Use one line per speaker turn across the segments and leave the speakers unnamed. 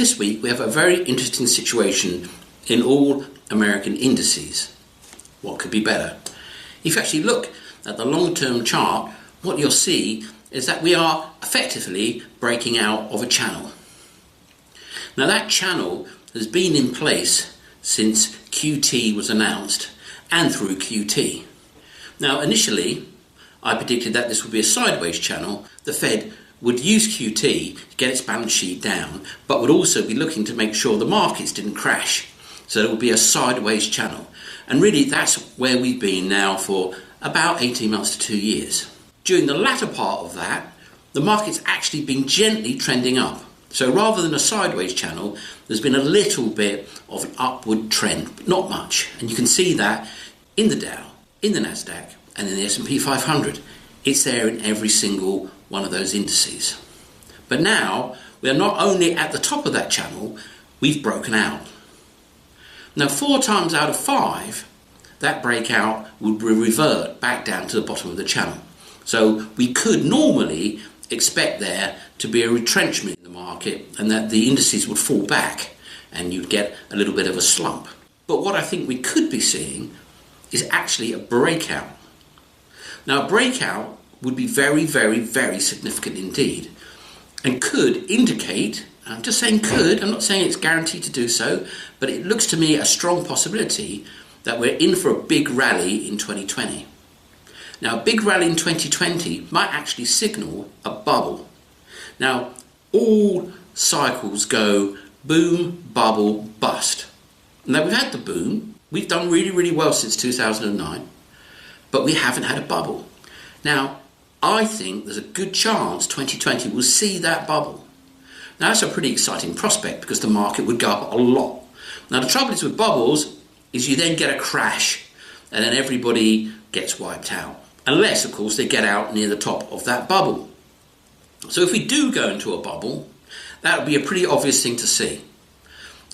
This week we have a very interesting situation in all American indices. What could be better? If you actually look at the long-term chart, what you'll see is that we are effectively breaking out of a channel. Now that channel has been in place since QT was announced and through QT. Now initially I predicted that this would be a sideways channel. The Fed would use QT to get its balance sheet down, but would also be looking to make sure the markets didn't crash. So it would be a sideways channel. And really that's where we've been now for about 18 months to 2 years. During the latter part of that, the market's actually been gently trending up. So rather than a sideways channel, there's been a little bit of an upward trend, but not much. And you can see that in the Dow, in the Nasdaq, and in the S&P 500. It's there in every single one of those indices. But now, we are not only at the top of that channel, we've broken out. Now 4 times out of 5, that breakout would revert back down to the bottom of the channel. So we could normally expect there to be a retrenchment in the market and that the indices would fall back and you'd get a little bit of a slump. But what I think we could be seeing is actually a breakout. Now a breakout would be very, very, very significant indeed and could indicate, I'm just saying could, I'm not saying it's guaranteed to do so, but it looks to me a strong possibility that we're in for a big rally in 2020. Now a big rally in 2020 might actually signal a bubble. Now all cycles go boom, bubble, bust. Now we've had the boom, we've done really, really well since 2009, but we haven't had a bubble. Now I think there's a good chance 2020 will see that bubble. Now that's a pretty exciting prospect because the market would go up a lot. Now the trouble is with bubbles is you then get a crash and then everybody gets wiped out. Unless, of course, they get out near the top of that bubble. So if we do go into a bubble, that would be a pretty obvious thing to see.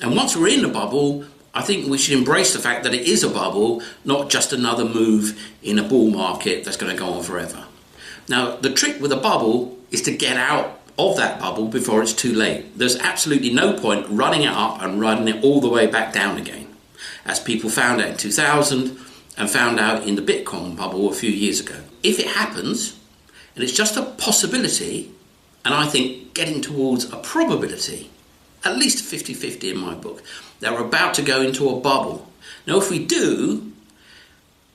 And once we're in a bubble, I think we should embrace the fact that it is a bubble, not just another move in a bull market that's going to go on forever. Now, the trick with a bubble is to get out of that bubble before it's too late. There's absolutely no point running it up and running it all the way back down again, as people found out in 2000 and found out in the Bitcoin bubble a few years ago. If it happens, and it's just a possibility, and I think getting towards a probability, at least 50-50 in my book, that we're about to go into a bubble. Now if we do,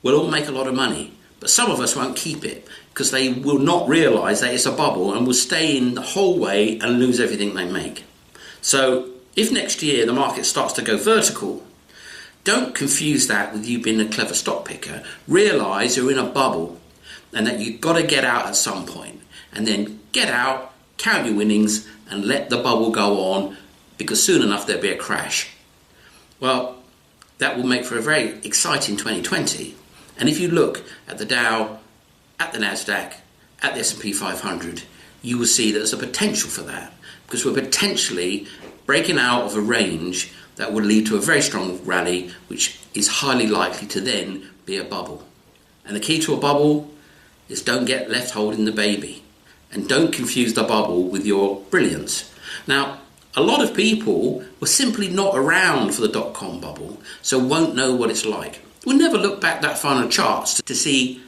we'll all make a lot of money, but some of us won't keep it because they will not realise that it's a bubble and will stay in the whole way and lose everything they make. So if next year the market starts to go vertical, don't confuse that with you being a clever stock picker. Realise you're in a bubble and that you've got to get out at some point. And then get out, count your winnings and let the bubble go on because soon enough there'll be a crash. Well, that will make for a very exciting 2020. And if you look at the Dow, at the Nasdaq, at the S&P 500, you will see that there's a potential for that because we're potentially breaking out of a range that would lead to a very strong rally, which is highly likely to then be a bubble. And the key to a bubble is don't get left holding the baby. And don't confuse the bubble with your brilliance. Now, a lot of people were simply not around for the dot-com bubble, so won't know what it's like. We'll never look back that far on the charts to see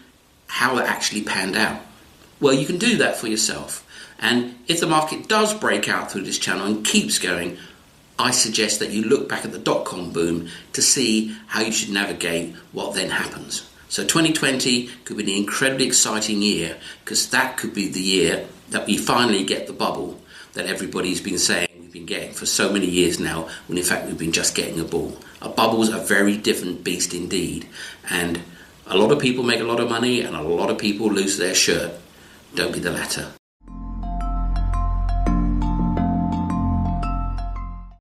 how it actually panned out. Well, you can do that for yourself. And if the market does break out through this channel and keeps going, I suggest that you look back at the dot-com boom to see how you should navigate what then happens. So 2020 could be an incredibly exciting year because that could be the year that we finally get the bubble that everybody's been saying we've been getting for so many years now, when in fact we've been just getting a bull. A bubble's a very different beast indeed, and a lot of people make a lot of money and a lot of people lose their shirt. Don't be the latter.